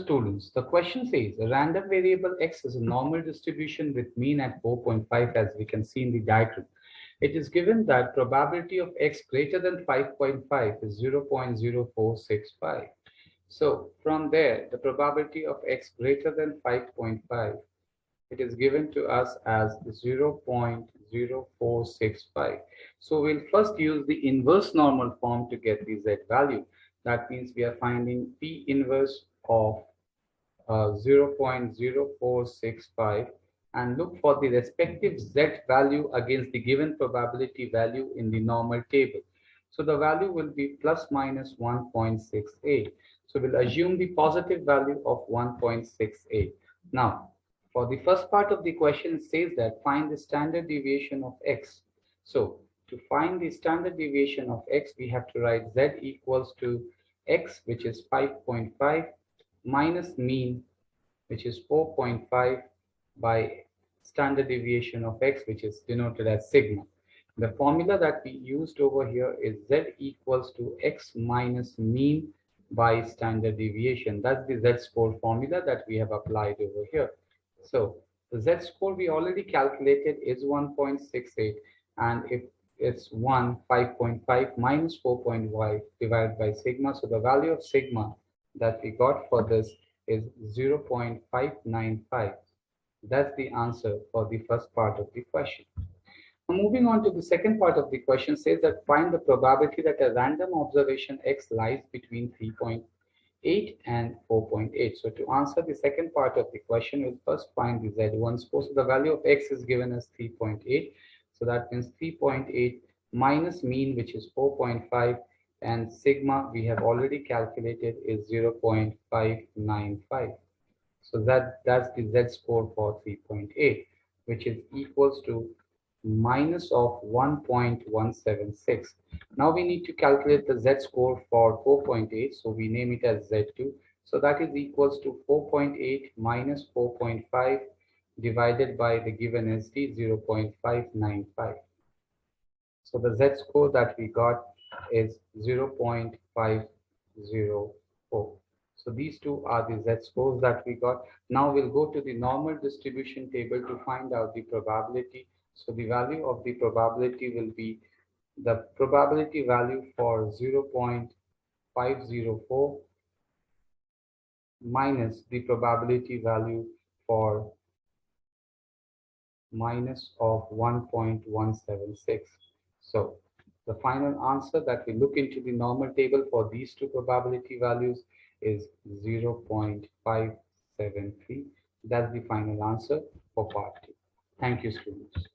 students, the question says a random variable x is a normal distribution with mean at 4.5 as we can see in the diagram. It is given that probability of x greater than 5.5 is 0.0465. So from there, the probability of x greater than 5.5, it is given to us as 0.0465. So we'll first use the inverse normal form to get the z value. That means we are finding P inverse of 0.0465 and look for the respective z value against the given probability value in the normal table. So the value will be plus minus 1.68. So we'll assume the positive value of 1.68. Now, for the first part of the question, it says that find the standard deviation of x. So to find the standard deviation of x, we have to write z equals to x, which is 5.5, minus mean, which is 4.5, by standard deviation of x, which is denoted as sigma. The formula that we used over here is z equals to x minus mean by standard deviation. That's the z-score formula that we have applied over here. So the z-score we already calculated is 1.68, and if it's 5.5 minus 4.5 divided by sigma, so the value of sigma that we got for this is 0.595. That's the answer for the first part of the question. Now moving on to the second part of the question, says that find the probability that a random observation x lies between 3.8 and 4.8. So to answer the second part of the question, we'll first find the z1 score. So the value of x is given as 3.8. So that means 3.8 minus mean, which is 4.5, and sigma we have already calculated is 0.595. So that's the z-score for 3.8, which is equals to minus of 1.176. Now we need to calculate the z-score for 4.8, so we name it as z2. So that is equals to 4.8 minus 4.5 divided by the given SD, 0.595. So the z-score that we got is 0.504. So these two are the z-scores that we got. Now we'll go to the normal distribution table to find out the probability. So the value of the probability will be the probability value for 0.504 minus the probability value for minus of 1.176. So the final answer that we look into the normal table for these two probability values is 0.573. That's the final answer for part 2. Thank you, students.